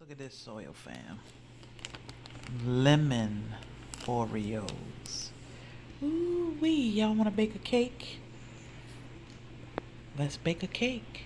Look at this soil, fam. Lemon Oreos. Ooh wee, y'all wanna bake a cake? Let's bake a cake.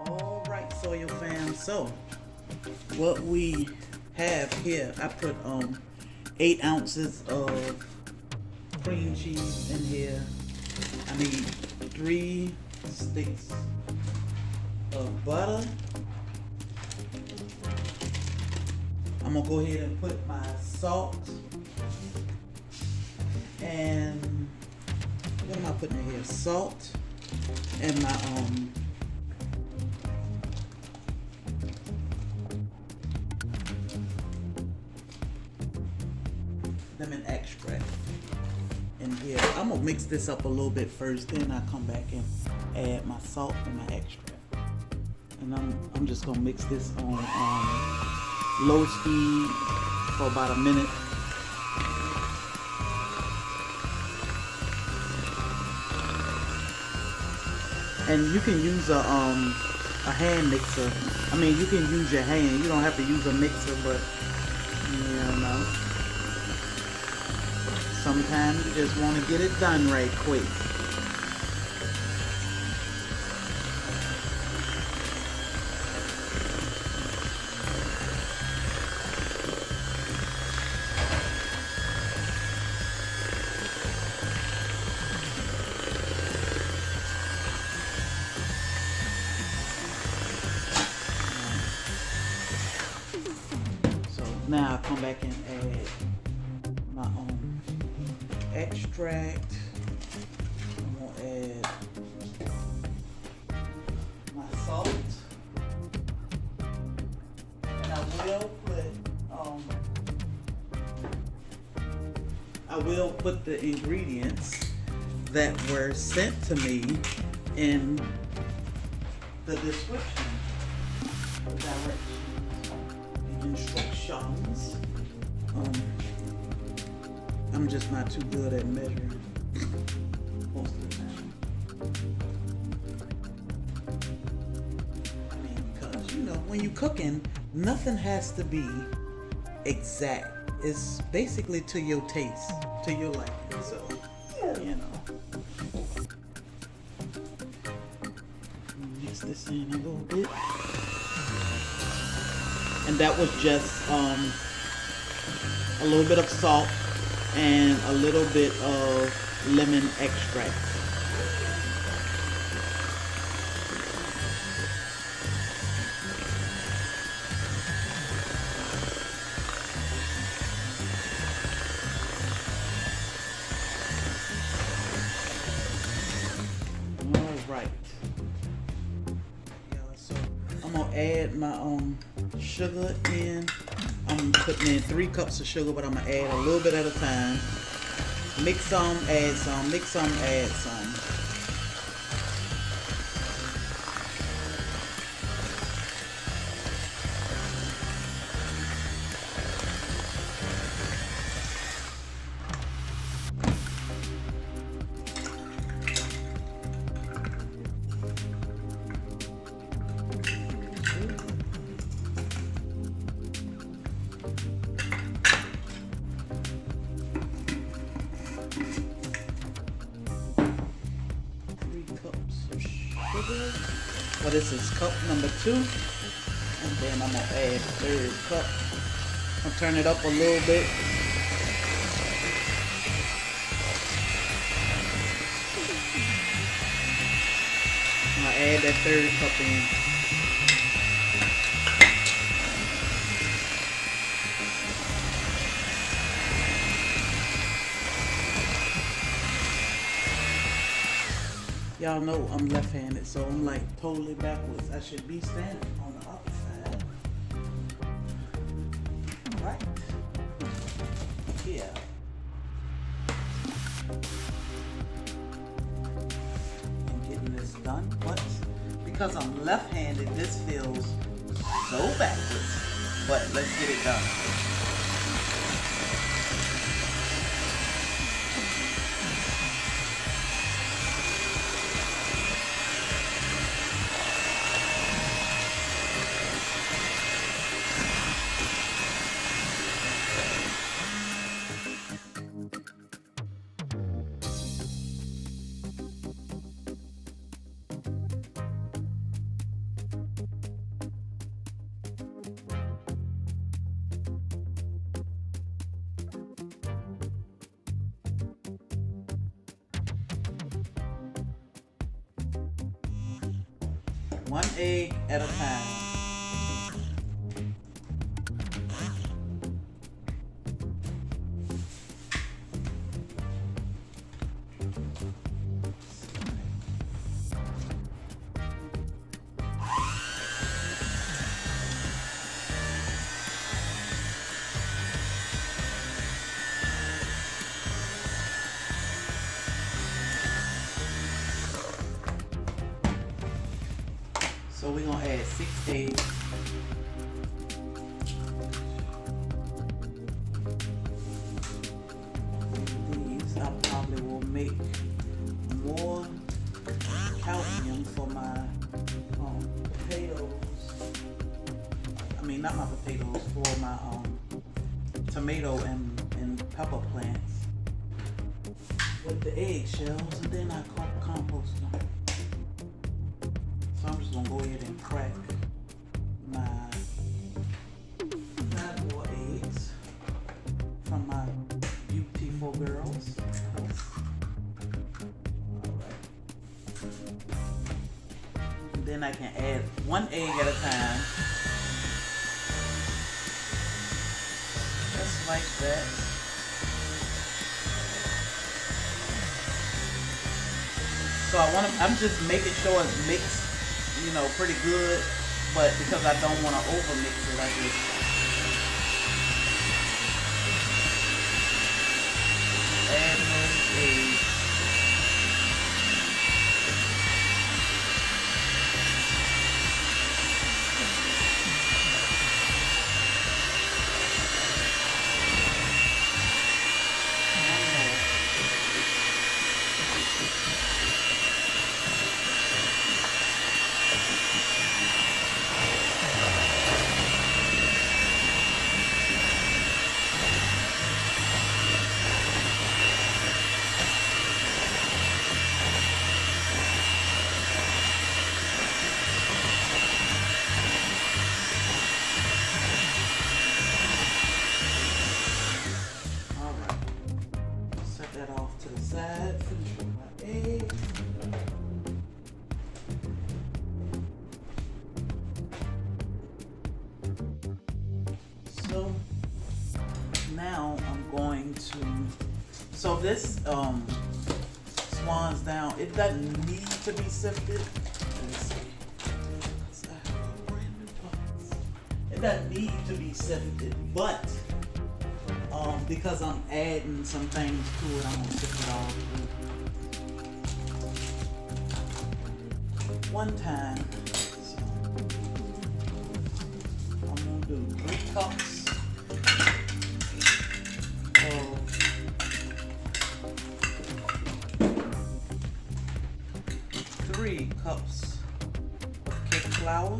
Alright, soil fam, so what we have here, I put 8 ounces of cream cheese in here. I need 3 sticks of butter. I'm gonna go ahead and put my salt and what am I putting in here? Salt and my lemon extract in here. I'm gonna mix this up a little bit first, then I come back and add my salt and my extract. And I'm just gonna mix this on low speed for about a minute. And you can use a hand mixer. I mean, you can use your hand. You don't have to use a mixer, but you know, sometimes you just want to get it done right quick. Now I come back and add my own extract. I'm gonna add my salt, and I will put the ingredients that were sent to me in the description, the directions, the instructions. I'm just not too good at measuring most of the time. I mean, because you know, when you're cooking, nothing has to be exact. It's basically to your taste, to your liking. So, you know, mix this in a little bit. And that was just a little bit of salt and a little bit of lemon extract. Alright. Yeah, so I'm gonna add my sugar in. I'm putting in 3 cups of sugar, but I'm gonna add a little bit at a time. Mix some, add some, mix some, add some. Well, this is cup number 2, and then I'm gonna add a 3rd cup. I'll turn it up a little bit. I'll add that 3rd cup in. Y'all know I'm left-handed, so I'm like totally backwards. I should be standing on the other side. Right. Yeah. I'm getting this done, but because I'm left-handed, this feels so backwards. But let's get it done. One egg at a time. So we're gonna add 6 eggs. These I probably will make more calcium for my potatoes. I mean, not my potatoes, for my tomato and pepper plants with the eggshells, and then I compost them. So I'm just gonna go ahead and crack my 5 more eggs from my beautiful girls. Alright. Then I can add 1 egg at a time. Just like that. So I'm just making sure it's mixed, you know, pretty good, but because I don't want to over mix it, I just add those eggs. So now I'm going to, so this Swans down, it doesn't need to be sifted. Let's see. It doesn't need to be sifted, but because I'm adding some things to it, I'm gonna sift it all through one time. So I'm gonna do 3 cups of 3 cups of cake flour.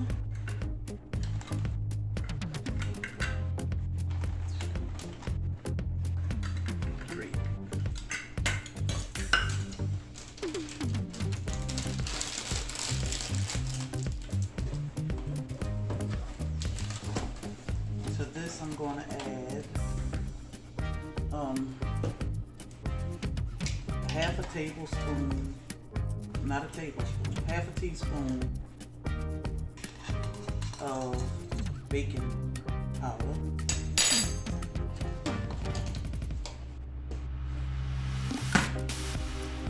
I'm going to add half a tablespoon, not a tablespoon, half a teaspoon of baking powder.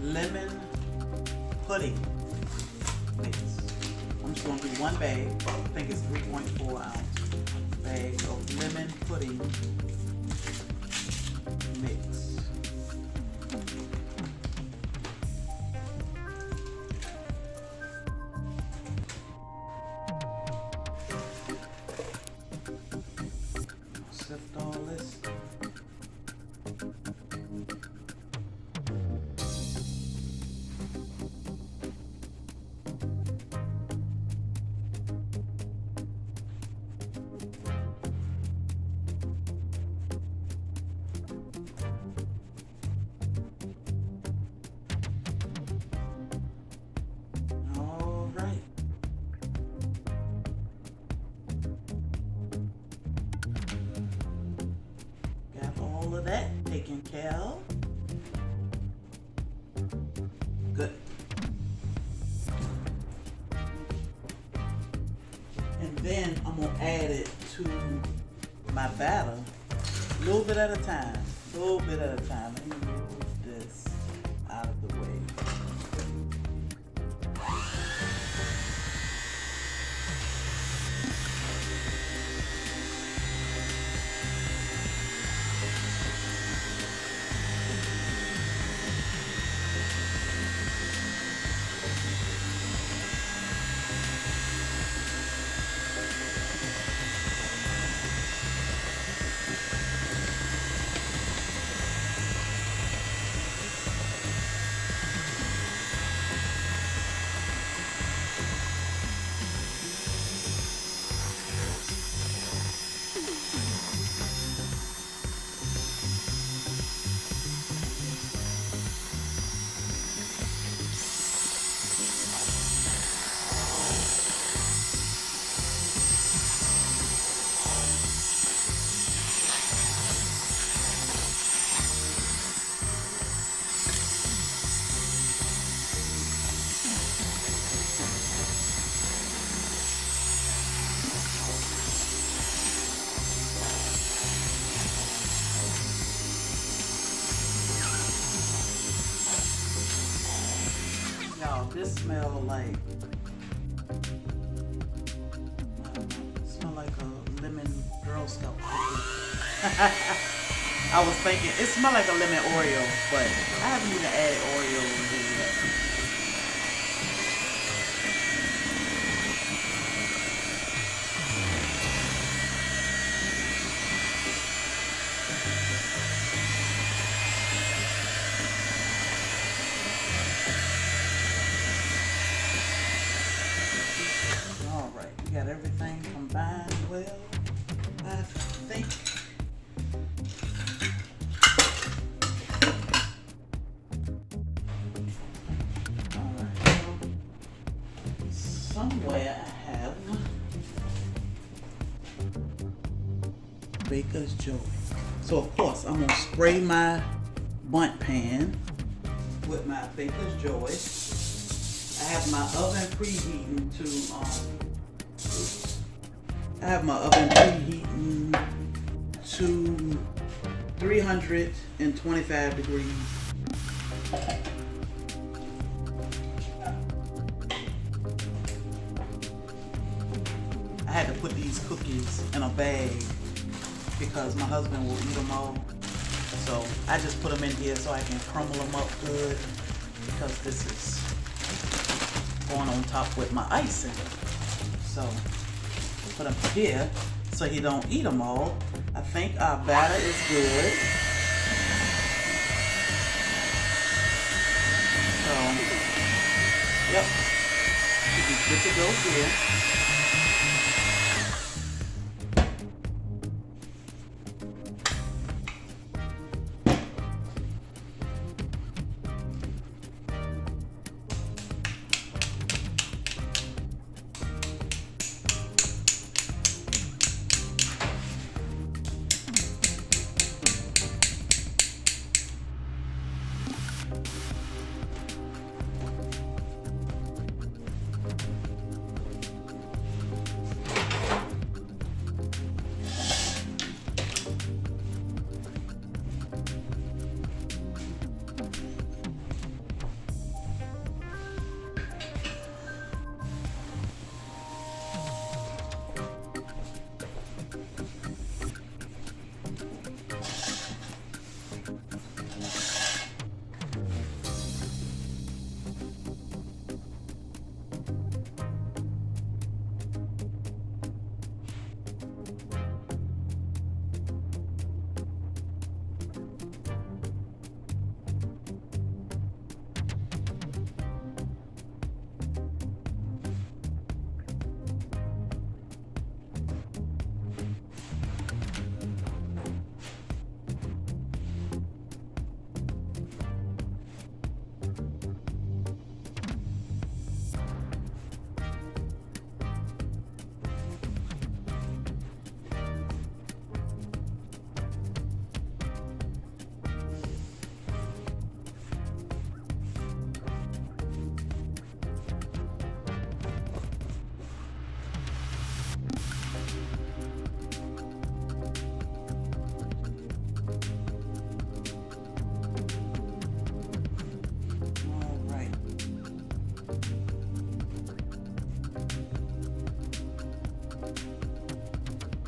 Lemon pudding mix. I'm just going to do one bag. I think it's 3.4 ounce bag of lemon pudding mix. Sift all this. All right. Got all of that taken care of. Good. And then I'm gonna add it to my batter, a little bit at a time. A little bit at a time. Let me move this out of the way. Y'all, this smell like a lemon Girl Scout cookie. I was thinking it smelled like a lemon Oreo, but I haven't even added Oreo in here yet. Got everything combined well, I think. Alright, somewhere I have Baker's Joy. So of course I'm gonna spray my bundt pan with my Baker's Joy. I have my oven preheating to 325 degrees. I had to put these cookies in a bag because my husband will eat them all. So I just put them in here so I can crumble them up good because this is going on top with my icing. So put them here so he don't eat them all. I think our batter is good. So, yep, should be good to go here.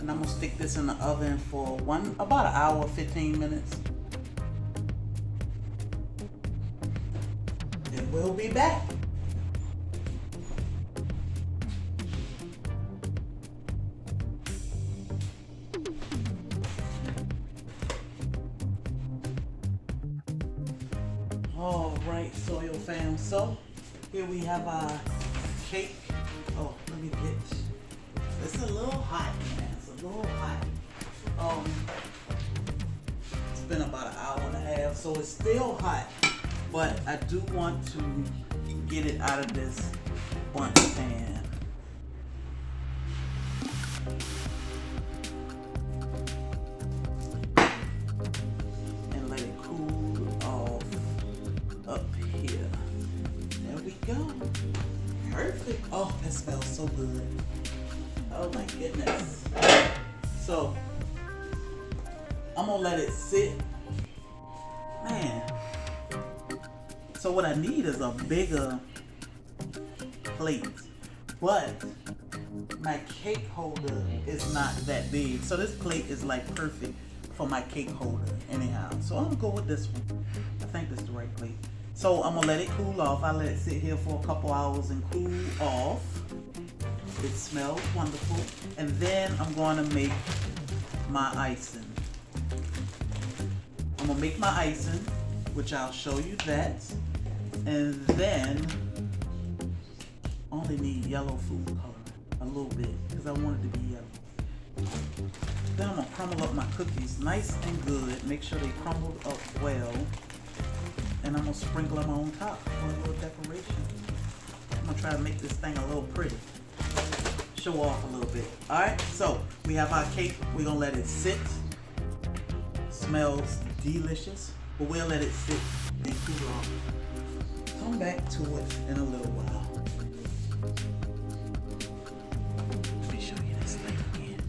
And I'm gonna stick this in the oven for about an hour, 15 minutes. And we'll be back. All right, Soil Fam. So here we have our cake. Oh, let me get. It's a little hot, man. It's a little hot. It's been about an hour and a half, so it's still hot. But I do want to get it out of this bundt pan. And let it cool off up here. There we go. Perfect. Oh, that smells so good. Oh my goodness. So I'm gonna let it sit. Man. So what I need is a bigger plate, but my cake holder is not that big. So this plate is like perfect for my cake holder anyhow. So I'm gonna go with this one. I think this is the right plate. So I'm gonna let it cool off. I let it sit here for a couple hours and cool off. It smells wonderful. And then I'm gonna make my icing. I'm gonna make my icing, which I'll show you that. And then only need yellow food coloring, a little bit, because I want it to be yellow. Then I'm gonna crumble up my cookies nice and good. Make sure they crumbled up well. And I'm gonna sprinkle them on top for a little decoration. I'm gonna try to make this thing a little pretty. Show off a little bit. Alright, so we have our cake. We're gonna let it sit. Smells delicious, but we'll let it sit and cool off. Come back to it in a little while. Let me show you this thing again.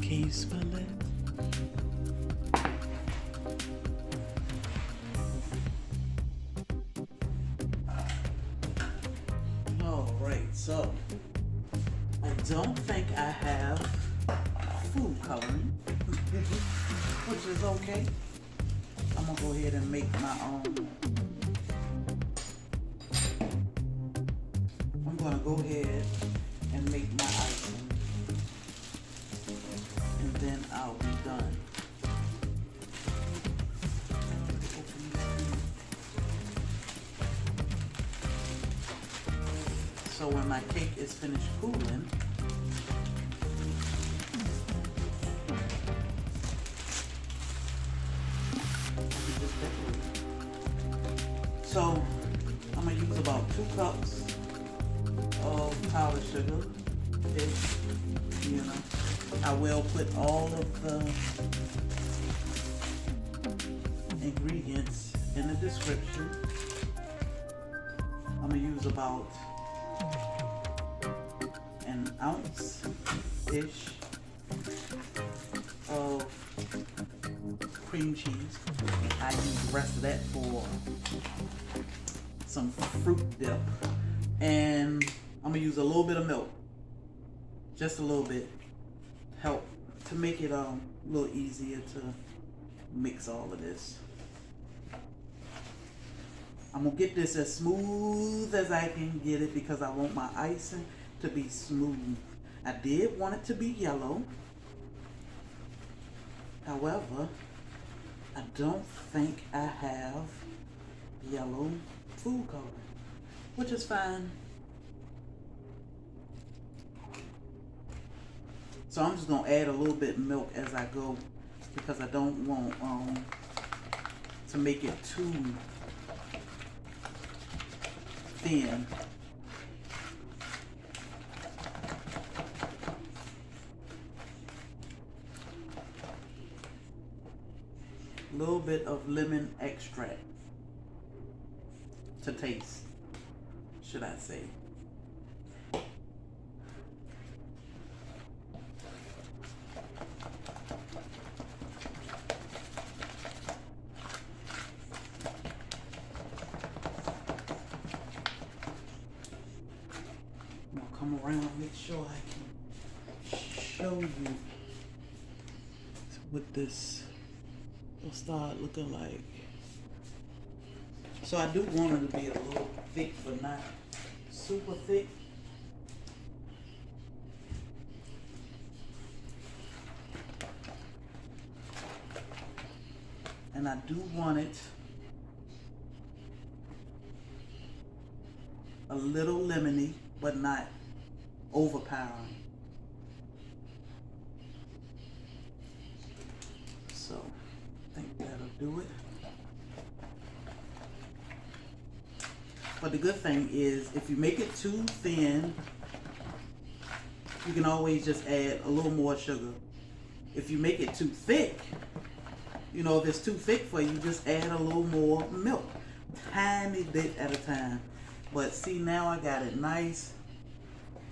Can you smell it? Alright, so I don't think I have food coloring, which is okay. I'm gonna go ahead and make my own. I'm gonna go ahead and make my icing, and then I'll be done. So when my cake is finished cooling, so I'm gonna use about 2 cups of powdered sugar. You know, I will put all of the ingredients in the description. I'm gonna use about an ounce-ish of cream cheese. I use the rest of that for some fruit dip. And I'm gonna use a little bit of milk. Just a little bit. Help to make it a little easier to mix all of this. I'm gonna get this as smooth as I can get it because I want my icing to be smooth. I did want it to be yellow. However, I don't think I have yellow food coloring, which is fine. So I'm just gonna add a little bit of milk as I go because I don't want to make it too thin. A little bit of lemon extract to taste, should I say. I'm gonna come around and make sure I can show you what this will start looking like. So I do want it to be a little thick, but not super thick. And I do want it a little lemony, but not overpowering. So I think that'll do it. But the good thing is, if you make it too thin, you can always just add a little more sugar. If you make it too thick, you know, if it's too thick for you, just add a little more milk. Tiny bit at a time. But see, now I got it nice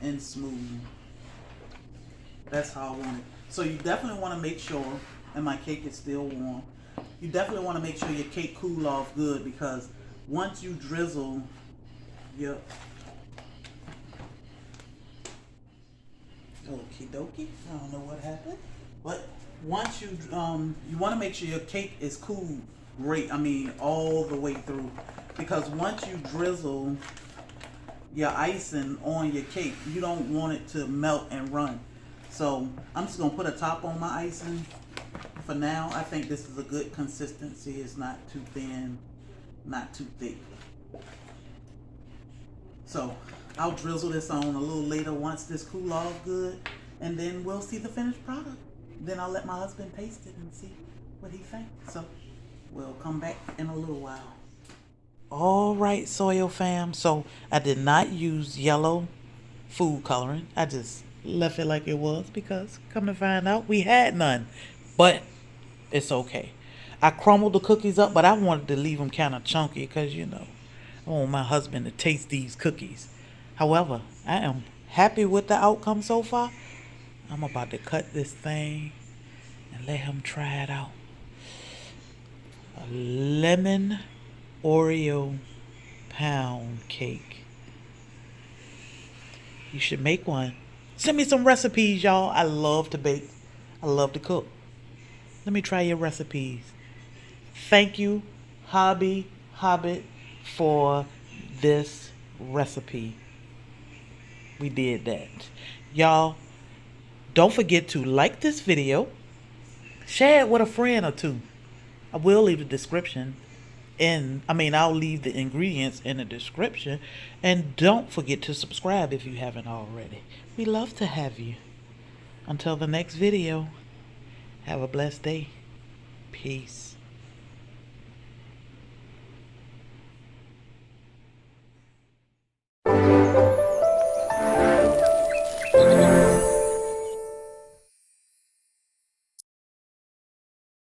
and smooth. That's how I want it. So you definitely want to make sure, and my cake is still warm, you definitely want to make sure your cake cool off good, because once you drizzle your okie dokie, I don't know what happened, but once you want to make sure your cake is cool, great, I mean all the way through, because once you drizzle your icing on your cake, you don't want it to melt and run. So I'm just gonna put a top on my icing for now. I think this is a good consistency. It's not too thin, not too thick. So I'll drizzle this on a little later once this cool off good, and then we'll see the finished product. Then I'll let my husband taste it and see what he thinks. So we'll come back in a little while. All right, Soil Fam. So I did not use yellow food coloring. I just left it like it was, because come to find out, we had none. But it's okay. I crumbled the cookies up, but I wanted to leave them kind of chunky because, you know, I want my husband to taste these cookies. However, I am happy with the outcome so far. I'm about to cut this thing and let him try it out. A Lemon Oreo pound cake. You should make one. Send me some recipes, y'all. I love to bake. I love to cook. Let me try your recipes. Thank you, Hobby Hobbit, for this recipe. We did that. Y'all, don't forget to like this video. Share it with a friend or two. I will leave the description I'll leave the ingredients in the description. And don't forget to subscribe if you haven't already. We love to have you. Until the next video, have a blessed day. Peace.